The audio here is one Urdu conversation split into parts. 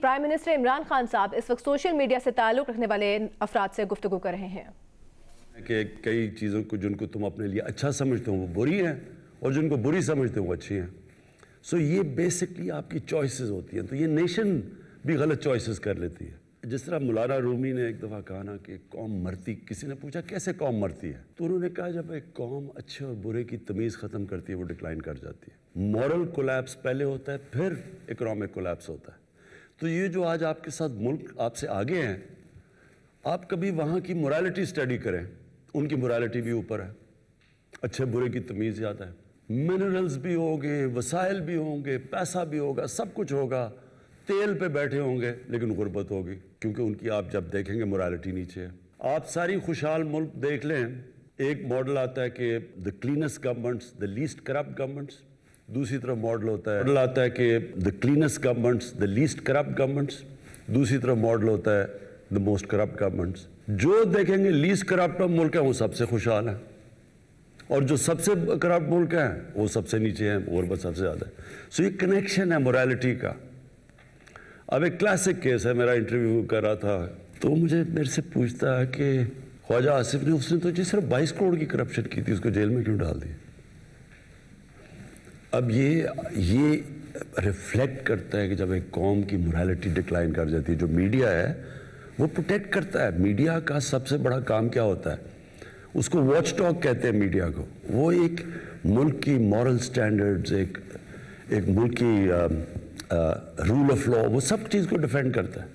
پرائم منسٹر عمران خان صاحب اس وقت سوشل میڈیا سے تعلق رکھنے والے افراد سے گفتگو کر رہے ہیں کہ کئی چیزوں کو جن کو تم اپنے لیے اچھا سمجھتے ہو وہ بری ہیں اور جن کو بری سمجھتے ہو وہ اچھی ہیں. سو یہ بیسکلی آپ کی چوائسز ہوتی ہیں. تو یہ نیشن بھی غلط چوائسز کر لیتی ہے. جس طرح مولانا رومی نے ایک دفعہ کہا نا کہ قوم مرتی, کسی نے پوچھا کیسے قوم مرتی ہے, تو انہوں نے کہا جب ایک قوم اچھے اور برے کی تمیز ختم کرتی ہے وہ ڈکلائن کر جاتی ہے. مورل کولیپس پہلے ہوتا ہے پھر اکنامک کولیپس ہوتا ہے. تو یہ جو آج آپ کے ساتھ ملک آپ سے آگے ہیں, آپ کبھی وہاں کی مورالٹی اسٹڈی کریں, ان کی مورالٹی بھی اوپر ہے, اچھے برے کی تمیز زیادہ ہے. منرلز بھی ہوں گے, وسائل بھی ہوں گے, پیسہ بھی ہوگا, سب کچھ ہوگا, تیل پہ بیٹھے ہوں گے, لیکن غربت ہوگی کیونکہ ان کی آپ جب دیکھیں گے مورالٹی نیچے ہے. آپ ساری خوشحال ملک دیکھ لیں, ایک ماڈل آتا ہے کہ the cleanest governments, the least corrupt governments. دوسری طرف ماڈل آتا ہے کہ the cleanest governments, the least corrupt governments. دوسری طرف ماڈل ہوتا ہے the most corrupt governments. جو دیکھیں گے least corrupt ملک ہیں وہ سب سے خوشحال ہیں, اور جو سب سے کرپٹ ملک ہیں وہ سب سے نیچے ہیں, غربت سب سے زیادہ ہے. سو یہ کنیکشن ہے مورالٹی کا. اب ایک کلاسک کیس ہے, میرا انٹرویو کر رہا تھا تو میرے سے پوچھتا ہے کہ خواجہ آصف نے, اس نے تو جی صرف 22 کروڑ کی کرپشن کی تھی, اس کو جیل میں کیوں ڈال دیا. اب یہ ریفلیکٹ کرتا ہے کہ جب ایک قوم کی مورالٹی ڈکلائن کر جاتی ہے. جو میڈیا ہے وہ پروٹیکٹ کرتا ہے. میڈیا کا سب سے بڑا کام کیا ہوتا ہے, اس کو واچ ٹاک کہتے ہیں میڈیا کو. وہ ایک ملک کی مورل سٹینڈرڈز, ایک ملک کی رول آف لا, وہ سب چیز کو ڈیفینڈ کرتا ہے.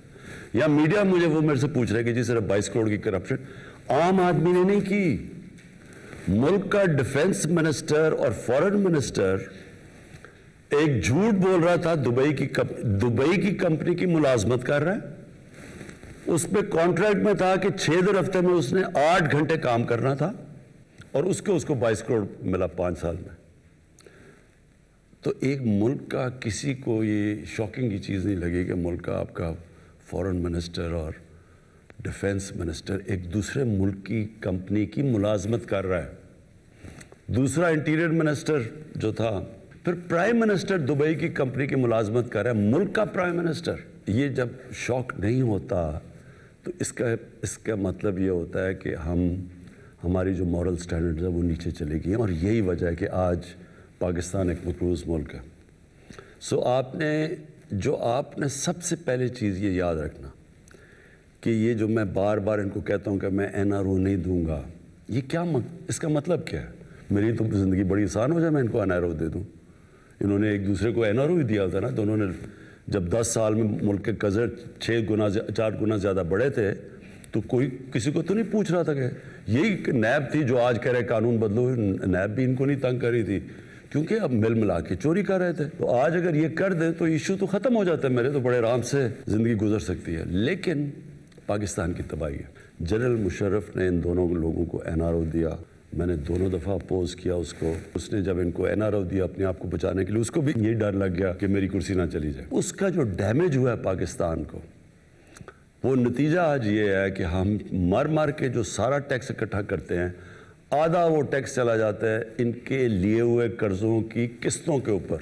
یا میڈیا وہ میرے سے پوچھ رہے کہ جی صرف 22 کروڑ کی کرپشن عام آدمی نے نہیں کی. ملک کا ڈیفنس منسٹر اور فورن منسٹر ایک جھوٹ بول رہا تھا, دبئی کی کمپنی کی ملازمت کر رہا ہے. اس پہ کانٹریکٹ میں تھا کہ 6 دن ہفتے میں اس نے 8 گھنٹے کام کرنا تھا, اور اس کو 22 کروڑ ملا 5 سال میں. تو ایک ملک کا کسی کو یہ شاکنگ کی چیز نہیں لگی کہ ملک کا آپ کا فورن منسٹر اور ڈیفنس منسٹر ایک دوسرے ملک کی کمپنی کی ملازمت کر رہا ہے. دوسرا انٹیریئر منسٹر جو تھا, پھر پرائم منسٹر دبئی کی کمپنی کی ملازمت کر رہا ہے, ملک کا پرائم منسٹر. یہ جب شوق نہیں ہوتا تو اس کا مطلب یہ ہوتا ہے کہ ہماری جو مورل سٹینڈرڈز ہیں وہ نیچے چلے گئی ہیں, اور یہی وجہ ہے کہ آج پاکستان ایک مقروض ملک ہے. سو آپ نے سب سے پہلے چیز یہ یاد رکھنا کہ یہ جو میں بار بار ان کو کہتا ہوں کہ میں NRO نہیں دوں گا, یہ کیا اس کا مطلب کیا ہے. میری تو زندگی بڑی آسان ہو جائے میں ان کو NRO دے دوں. انہوں نے ایک دوسرے کو NRO ہی دیا تھا نا, تو انہوں نے جب 10 سال میں ملک کے قرض 4 گنا زیادہ بڑھے تھے تو کسی کو تو نہیں پوچھ رہا تھا کہ یہی نیب تھی جو آج کہہ رہے قانون بدلو. نیب بھی ان کو نہیں تنگ کر رہی تھی کیونکہ اب مل ملا کے چوری کر رہے تھے. تو آج اگر یہ کر دیں تو ایشو تو ختم ہو جاتا ہے, میرے تو بڑے آرام سے زندگی گزر سکتی ہے. لیکن پاکستان کی تباہی ہے. جنرل مشرف نے ان دونوں لوگوں کو NRO دیا, میں نے دونوں دفعہ اپوز کیا اس کو. اس نے جب ان کو NRO دیا اپنے آپ کو بچانے کے لیے, اس کو بھی یہی ڈر لگ گیا کہ میری کرسی نہ چلی جائے. اس کا جو ڈیمیج ہوا ہے پاکستان کو, وہ نتیجہ آج یہ ہے کہ ہم مر کے جو سارا ٹیکس اکٹھا کرتے ہیں, آدھا وہ ٹیکس چلا جاتا ہے ان کے لیے ہوئے قرضوں کی قسطوں کے اوپر.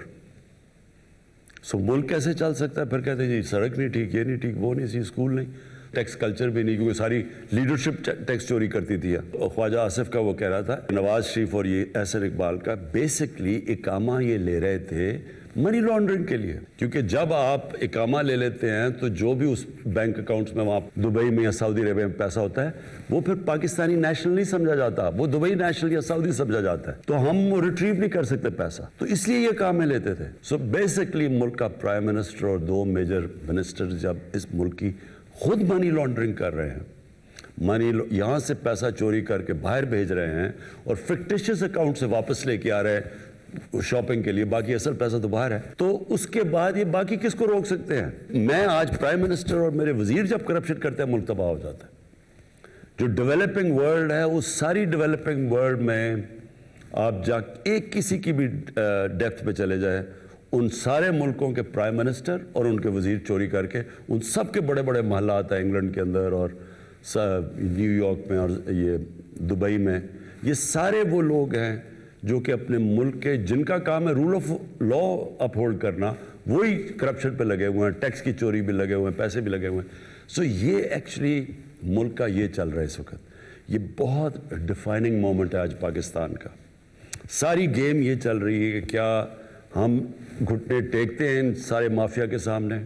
سو ملک کیسے چل سکتا ہے؟ پھر کہتے ہیں جی سڑک نہیں ٹھیک, یہ نہیں ٹھیک, وہ نہیں سی, اسکول نہیں, ٹیکس کلچر بھی نہیں, کیونکہ ساری لیڈرشپ ٹیکس چوری کرتی تھی. خواجہ آصف کا وہ کہہ رہا تھا, نواز شریف اور یہ احسن اقبال کا بیسکلی اقامہ یہ لے رہے تھے منی لانڈرنگ کے لیے. کیونکہ جب آپ اقامہ لے لیتے ہیں تو جو بھی اس بینک اکاؤنٹس میں وہاں دبئی میں یا سعودی عربیہ میں پیسہ ہوتا ہے وہ پھر پاکستانی نیشنل نہیں سمجھا جاتا, وہ دبئی نیشنل یا سعودی سمجھا جاتا ہے. تو ہم وہ ریٹریو نہیں کر سکتے پیسہ, تو اس لیے یہ کام میں لیتے تھے. سو بیسکلی ملک کا پرائم منسٹر اور 2 میجر منسٹر جب اس ملک کی خود منی لانڈرنگ کر رہے ہیں, یہاں سے پیسہ چوری کر کے باہر بھیج رہے ہیں اور فکٹیشیس اکاؤنٹ سے واپس لے کے آ رہے ہیں شاپنگ کے لیے, باقی اصل پیسہ تو باہر ہے. تو اس کے بعد یہ باقی کس کو روک سکتے ہیں؟ میں آج پرائم منسٹر اور میرے وزیر جب کرپشن کرتے ہیں ملک تباہ ہو جاتا ہے. جو ڈیولپنگ ورلڈ ہے اس ساری ڈیولپنگ ورلڈ میں آپ ایک کسی کی بھی ڈیپتھ پہ چلے جائیں, ان سارے ملکوں کے پرائم منسٹر اور ان کے وزیر چوری کر کے ان سب کے بڑے بڑے محلات ہیں انگلینڈ کے اندر اور نیو یارک میں اور یہ دبئی میں, یہ سارے وہ لوگ ہیں جو کہ اپنے ملک کے جن کا کام ہے rule of law uphold کرنا, وہی کرپشن پہ لگے ہوئے ہیں, ٹیکس کی چوری بھی لگے ہوئے ہیں, پیسے بھی لگے ہوئے ہیں. سو یہ ایکچولی ملک کا یہ چل رہا ہے اس وقت. یہ بہت ڈیفائننگ مومنٹ ہے آج پاکستان کا. ساری گیم یہ چل رہی ہے کہ کیا ہم گھٹنے ٹیکتے ہیں ان سارے مافیا کے سامنے,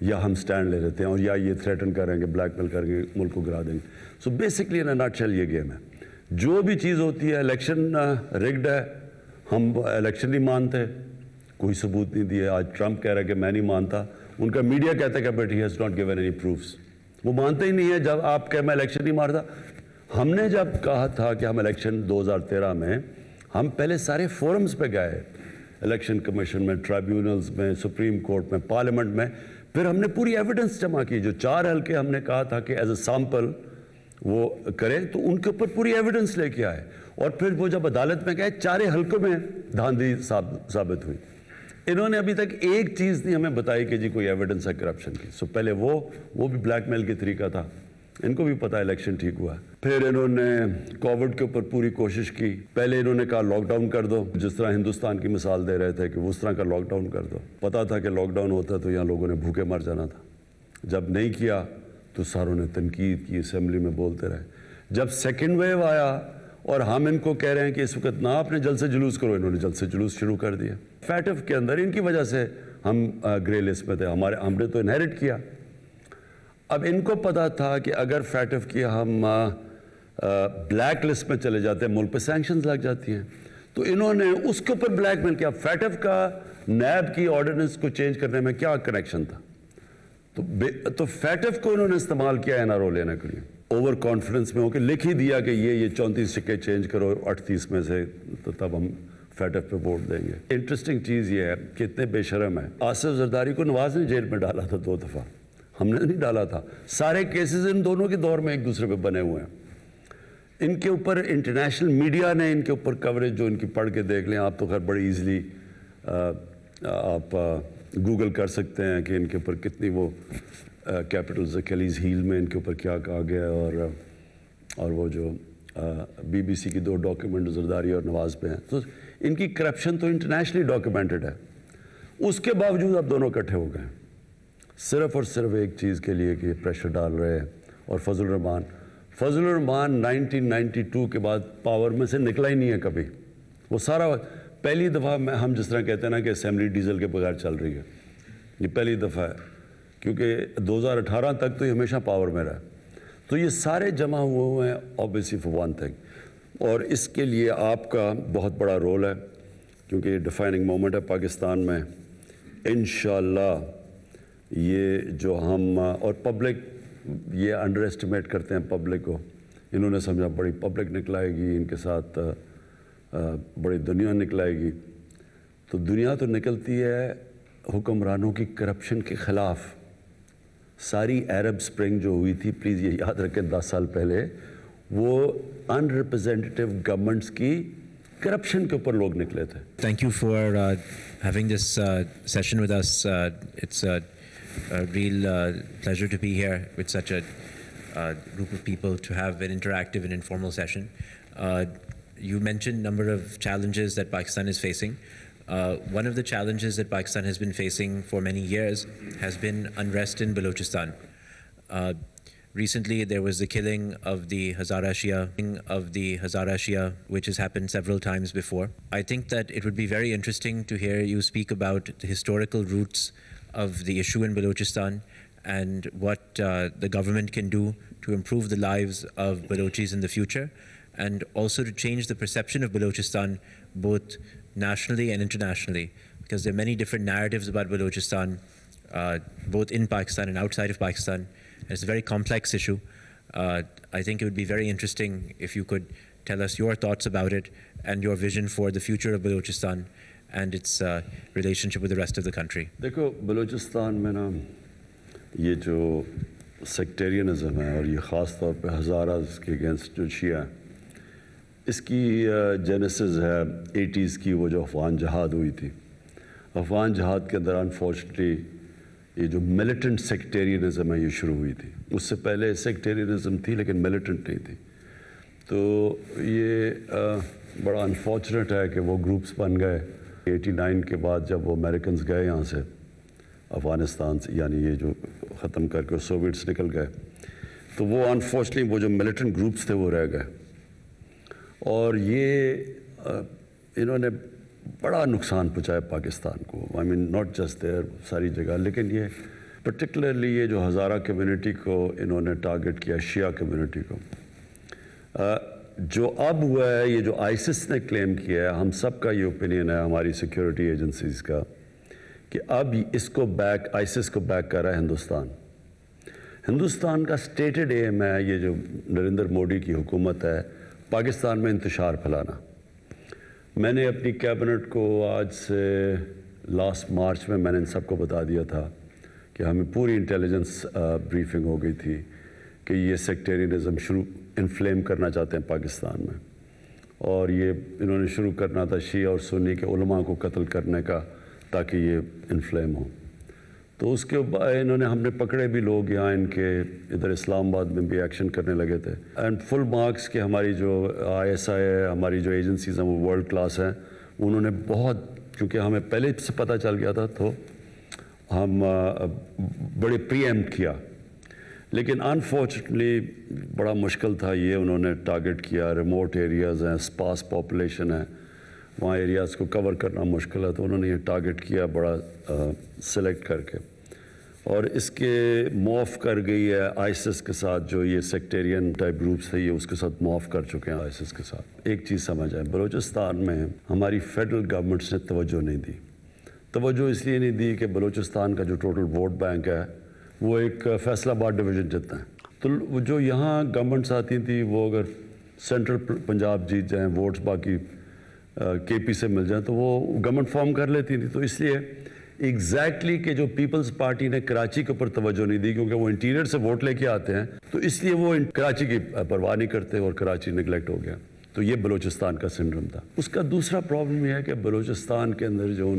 یا ہم سٹینڈ لے لیتے ہیں, اور یا یہ تھریٹن کریں گے, بلیک میل کریں گے, ملک کو گرا دیں گے. So basically in not shell یہ گیم ہے. جو بھی چیز ہوتی ہے, الیکشن رگڈ ہے, ہم الیکشن نہیں مانتے, کوئی ثبوت نہیں دیا. آج ٹرمپ کہہ رہا ہے کہ میں نہیں مانتا, ان کا میڈیا کہتا ہے کہ but he has not given any proofs. وہ مانتے ہی نہیں ہے. جب آپ کہہ میں الیکشن نہیں مارتا, ہم نے جب کہا تھا کہ ہم الیکشن 2013 میں, ہم پہلے سارے فورمز پہ گئے, الیکشن کمیشن میں, ٹرائیبیونلز میں, سپریم کورٹ میں, پارلیمنٹ میں. پھر ہم نے پوری ایویڈنس جمع کی. جو 4 حلقے ہم نے کہا تھا کہ ایز اے سیمپل وہ کریں, تو ان کے اوپر پوری ایویڈنس لے کے آئے. اور پھر وہ جب عدالت میں گئے, 4 حلقوں میں دھاندلی ثابت ہوئی. انہوں نے ابھی تک ایک چیز نہیں ہمیں بتائی کہ جی کوئی ایویڈنس ہے کرپشن کی. سو پہلے وہ بھی بلیک میل کی طریقہ تھا. ان کو بھی پتا الیکشن ٹھیک ہوا. پھر انہوں نے کووڈ کے اوپر پوری کوشش کی. پہلے انہوں نے کہا لاک ڈاؤن کر دو, جس طرح ہندوستان کی مثال دے رہے تھے کہ اس طرح کا لاک ڈاؤن کر دو. پتا تھا کہ لاک ڈاؤن ہوتا تو یہاں لوگوں نے بھوکے مر جانا تھا. جب نہیں کیا تو ساروں نے تنقید کی, اسمبلی میں بولتے رہے. جب سیکنڈ ویو آیا اور ہم ان کو کہہ رہے ہیں کہ اس وقت نہ اپنے جلد سے جلوس کرو, انہوں نے جلد سے جلوس شروع کر دیا. فیٹف کے اندر ان کی وجہ سے ہم گرے لسٹ میں تھے. ہم نے تو انہیرٹ کیا. اب ان کو پتا تھا کہ اگر فیٹف کی ہم بلیک لسٹ میں چلے جاتے ہیں, ملک پہ سینکشنز لگ جاتی ہیں. تو انہوں نے اس کے اوپر بلیک میل کیا. فیٹف کا نیب کی آرڈیننس کو چینج کرنے میں کیا کنیکشن تھا؟ تو فیٹف کو انہوں نے استعمال کیا این آر او لینے کے لیے. اوور کانفیڈنس میں ہو کے لکھ ہی دیا کہ یہ 34 سکے چینج کرو 38 میں سے, تو تب ہم فیٹف پہ ووٹ دیں گے. انٹرسٹنگ چیز یہ ہے کہ اتنے بے شرم ہیں. آصف زرداری کو نواز نے جیل میں ڈالا تھا 2 دفعہ, ہم نے نہیں ڈالا تھا. سارے کیسز ان دونوں کے دور میں ایک دوسرے پہ بنے ہوئے ہیں. ان کے اوپر انٹرنیشنل میڈیا نے ان کے اوپر کوریج جو ان کی پڑھ کے دیکھ لیں آپ, تو خیر بڑی ایزلی آپ گوگل کر سکتے ہیں کہ ان کے اوپر کتنی وہ کیپٹلز اکیلیز ہیل میں ان کے اوپر کیا کہا گیا. اور وہ جو BBC کی 2 ڈاکیومنٹ زرداری اور نواز پہ ہیں, تو ان کی کرپشن تو انٹرنیشنلی ڈاکیومنٹڈ ہے. اس کے باوجود اب دونوں اکٹھے ہو گئے صرف اور صرف ایک چیز کے لیے کہ یہ پریشر ڈال رہے ہیں. اور فضل الرحمان 1992 کے بعد پاور میں سے نکلا ہی نہیں ہے کبھی. وہ سارا پہلی دفعہ میں ہم جس طرح کہتے ہیں نا کہ اسمبلی ڈیزل کے بغیر چل رہی ہے, یہ پہلی دفعہ ہے, کیونکہ 2018 تک تو یہ ہمیشہ پاور میں رہا. تو یہ سارے جمع ہوئے ہیں obviously for one thing, اور اس کے لیے آپ کا بہت بڑا رول ہے, کیونکہ یہ ڈیفائننگ مومنٹ ہے پاکستان میں. انشاءاللہ یہ جو ہم اور پبلک یہ انڈر اسٹیمیٹ کرتے ہیں پبلک کو. انہوں نے سمجھا بڑی پبلک نکلائے گی, ان کے ساتھ بڑی دنیا نکلائے گی. تو دنیا تو نکلتی ہے حکمرانوں کی کرپشن کے خلاف. ساری عرب سپرنگ جو ہوئی تھی, پلیز یہ یاد رکھیں 10 سال پہلے, وہ ان ریپرزینٹیو گورنمنٹس کی کرپشن کے اوپر لوگ نکلے تھے. Thank you for having this session with us. It's a real pleasure to be here with such a group of people to have an interactive and informal session. You mentioned a number of challenges that Pakistan is facing. One of the challenges that Pakistan has been facing for many years has been unrest in Balochistan. Recently, there was the killing of the Hazara Shia, which has happened several times before. I think that it would be very interesting to hear you speak about the historical roots of the issue in Balochistan and what the government can do to improve the lives of Balochis in the future, and also to change the perception of Balochistan both nationally and internationally, because there are many different narratives about Balochistan, both in Pakistan and outside of Pakistan. And it's a very complex issue. I think it would be very interesting if you could tell us your thoughts about it and your vision for the future of Balochistan and its relationship with the rest of the country. دیکھو بلوچستان میں نا یہ جو سیکٹیرینزم ہے, اور یہ خاص طور پہ ہزاراز کے اگینسٹ جو شیعہ ہیں, اس کی جینیسز ہے 80s کی, وہ جو افغان جہاد ہوئی تھی. افغان جہاد کے اندر انفارچونیٹلی یہ جو ملیٹنٹ سیکٹیرینزم ہے یہ شروع ہوئی تھی. اس سے پہلے سیکٹیرینزم تھی لیکن ملیٹنٹ نہیں تھی. تو یہ بڑا انفارچونیٹ ہے کہ وہ گروپس بن گئے 89 کے بعد جب وہ امریکنز گئے یہاں سے افغانستان سے، یعنی یہ جو ختم کر کے سوویٹس نکل گئے، تو وہ انفارچونیٹلی وہ جو ملیٹنٹ گروپس تھے وہ رہ گئے، اور یہ انہوں نے بڑا نقصان پہنچایا پاکستان کو. آئی مین ناٹ جسٹ دیر، ساری جگہ، لیکن یہ پرٹیکولرلی یہ جو ہزارہ کمیونٹی کو انہوں نے ٹارگٹ کیا، شیعہ کمیونٹی کو. جو اب ہوا ہے، یہ جو آئیسس نے کلیم کیا ہے، ہم سب کا یہ اوپینین ہے ہماری سیکیورٹی ایجنسیز کا، کہ اب اس کو آئیسس کو بیک کر رہا ہے ہندوستان. ہندوستان کا سٹیٹڈ ایم ہے، یہ جو نریندر مودی کی حکومت ہے، پاکستان میں انتشار پھیلانا. میں نے اپنی کیبنٹ کو آج سے لاسٹ مارچ میں نے ان سب کو بتا دیا تھا کہ ہمیں پوری انٹیلیجنس بریفنگ ہو گئی تھی کہ یہ سیکٹیرینزم انفلیم کرنا چاہتے ہیں پاکستان میں، اور یہ انہوں نے شروع کرنا تھا شیعہ اور سنی کے علماء کو قتل کرنے کا تاکہ یہ انفلیم ہو. تو اس کے بعد ہم نے پکڑے بھی لوگ یہاں ان کے ادھر اسلام آباد میں بھی ایکشن کرنے لگے تھے. اینڈ فل مارکس کہ ہماری جو ISI ہے، ہماری جو ایجنسیز ہیں وہ ورلڈ کلاس ہیں. انہوں نے بہت، کیونکہ ہمیں پہلے سے پتہ چل گیا تھا تو ہم بڑے پری ایمپٹ کیا، لیکن انفارچونیٹلی بڑا مشکل تھا. یہ انہوں نے ٹارگٹ کیا، ریموٹ ایریاز ہیں، اسپاس پاپولیشن ہے، وہاں ایریاز کو کور کرنا مشکل ہے، تو انہوں نے یہ ٹارگٹ کیا بڑا سلیکٹ کر کے، اور اس کے معاف کر گئی ہے آئیسس کے ساتھ. جو یہ سیکٹیرین ٹائپ گروپس تھے، یہ اس کے ساتھ معاف کر چکے ہیں آئیسس کے ساتھ. ایک چیز سمجھ آئے، بلوچستان میں ہماری فیڈرل گورنمنٹس نے توجہ نہیں دی. توجہ اس لیے نہیں دی کہ بلوچستان کا جو ٹوٹل ووٹ بینک ہے وہ ایک فیصل آباد ڈویژن جتنا ہے. تو جو یہاں گورنمنٹس آتی تھیں وہ اگر سینٹرل پنجاب جیت جائیں، ووٹس باقی KP سے مل جائیں، تو وہ گورنمنٹ فارم کر لیتی تھی. تو اس لیے ایگزیکٹلی کہ جو پیپلز پارٹی نے کراچی کے اوپر توجہ نہیں دی، کیونکہ وہ انٹیریئر سے ووٹ لے کے آتے ہیں، تو اس لیے وہ کراچی کی پرواہ نہیں کرتے اور کراچی نگلیکٹ ہو گیا. تو یہ بلوچستان کا سنڈروم تھا. اس کا دوسرا پرابلم یہ ہے کہ بلوچستان کے اندر جو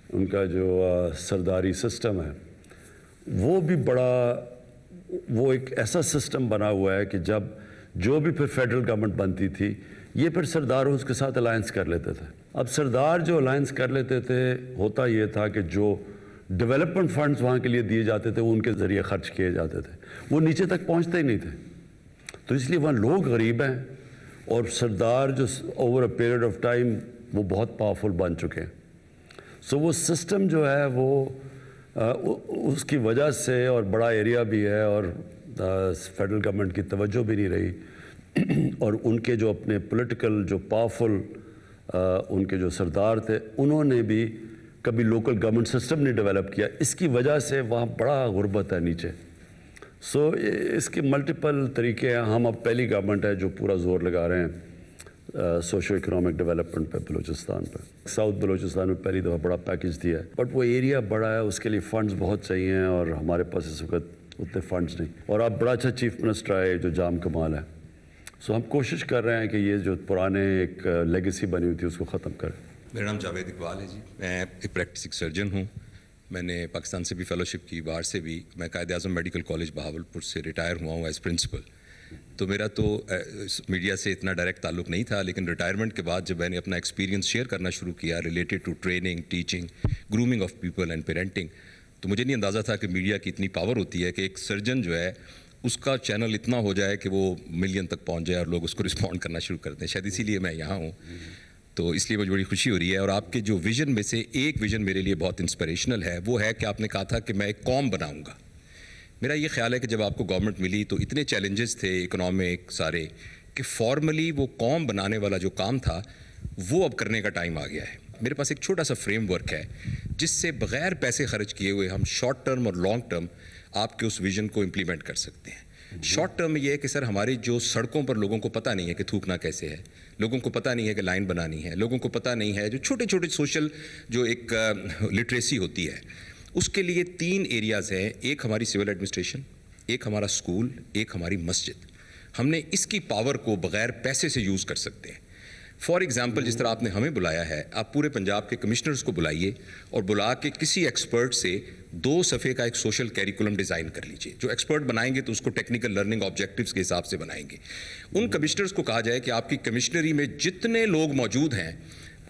ان کا جو سرداری سسٹم ہے وہ بھی وہ ایک ایسا سسٹم بنا ہوا ہے کہ جب جو بھی پھر فیڈرل گورنمنٹ بنتی تھی، یہ پھر سردار اس کے ساتھ الائنس کر لیتے تھے. اب سردار جو الائنس کر لیتے تھے، ہوتا یہ تھا کہ جو ڈیولپمنٹ فنڈز وہاں کے لیے دیے جاتے تھے وہ ان کے ذریعے خرچ کیے جاتے تھے، وہ نیچے تک پہنچتے ہی نہیں تھے. تو اس لیے وہاں لوگ غریب ہیں، اور سردار جو over a period of time وہ بہت پاورفل بن چکے ہیں. سو وہ سسٹم جو ہے وہ اس کی وجہ سے، اور بڑا ایریا بھی ہے، اور فیڈرل گورنمنٹ کی توجہ بھی نہیں رہی، اور ان کے جو اپنے پولیٹیکل جو پاورفل ان کے جو سردار تھے، انہوں نے بھی کبھی لوکل گورنمنٹ سسٹم نہیں ڈیولپ کیا. اس کی وجہ سے وہاں بڑا غربت ہے نیچے. سو اس کے ملٹیپل طریقے ہیں. ہم اب پہلی گورنمنٹ ہے جو پورا زور لگا رہے ہیں سوشو اکنامک ڈیولپمنٹ پہ بلوچستان پہ. ساؤتھ بلوچستان میں پہلی دفعہ بڑا پیکج دیا ہے، بٹ وہ ایریا بڑا ہے، اس کے لیے فنڈز بہت چاہیے ہیں، اور ہمارے پاس اس وقت اتنے فنڈز نہیں. اور اب بڑا اچھا چیف منسٹر آئے جو جام کمال ہے. سو ہم کوشش کر رہے ہیں کہ یہ جو پرانے ایک لیگیسی بنی ہوئی تھی اس کو ختم کریں. میرا نام جاوید اقبال ہے جی. میں ایک پریکٹسنگ سرجن ہوں. میں نے پاکستان سے بھی فیلوشپ کی، باہر سے بھی. میں قائد اعظم میڈیکل کالج بہاولپور سے ریٹائر ہوا ہوں ایز پرنسپل. تو میرا تو میڈیا سے اتنا ڈائریکٹ تعلق نہیں تھا، لیکن ریٹائرمنٹ کے بعد جب میں نے اپنا ایکسپیرینس شیئر کرنا شروع کیا related to training, teaching, grooming of people and parenting, تو مجھے نہیں اندازہ تھا کہ میڈیا کی اتنی پاور ہوتی ہے کہ ایک سرجن جو ہے اس کا چینل اتنا ہو جائے کہ وہ ملین تک پہنچ جائے اور لوگ اس کو رسپونڈ کرنا شروع کر دیں. شاید اسی لیے میں یہاں ہوں. تو اس لیے مجھے بڑی خوشی ہو رہی ہے. اور آپ کے جو ویژن میں سے ایک ویژن میرے لیے بہت انسپریشنل ہے، وہ ہے کہ آپ نے کہا تھا کہ میں ایک قوم بناؤں گا. میرا یہ خیال ہے کہ جب آپ کو گورنمنٹ ملی تو اتنے چیلنجز تھے اکنامک سارے، کہ فارملی وہ قوم بنانے والا جو کام تھا وہ اب کرنے کا ٹائم آ گیا ہے. میرے پاس ایک چھوٹا سا فریم ورک ہے جس سے بغیر پیسے خرچ کیے ہوئے ہم شارٹ ٹرم اور لانگ ٹرم آپ کے اس ویژن کو امپلیمنٹ کر سکتے ہیں. شارٹ ٹرم میں یہ ہے کہ سر ہماری جو سڑکوں پر لوگوں کو پتہ نہیں ہے کہ تھوکنا کیسے ہے، لوگوں کو پتہ نہیں ہے کہ لائن بنانی ہے، لوگوں کو پتہ نہیں ہے جو چھوٹے چھوٹے سوشل جو ایک لٹریسی ہوتی ہے، اس کے لیے 3 ایریاز ہیں. ایک ہماری سول ایڈمنسٹریشن، ایک ہمارا اسکول، ایک ہماری مسجد. ہم نے اس کی پاور کو بغیر پیسے سے یوز کر سکتے ہیں. فار ایگزامپل جس طرح آپ نے ہمیں بلایا ہے، آپ پورے پنجاب کے کمشنرز کو بلائیے اور بلا کے کسی ایکسپرٹ سے 2 صفحے کا ایک سوشل کیریکولم ڈیزائن کر لیجیے. جو ایکسپرٹ بنائیں گے تو اس کو ٹیکنیکل لرننگ آبجیکٹیوز کے حساب سے بنائیں گے. ان کمشنرز کو کہا جائے کہ آپ کی کمشنری میں جتنے لوگ موجود ہیں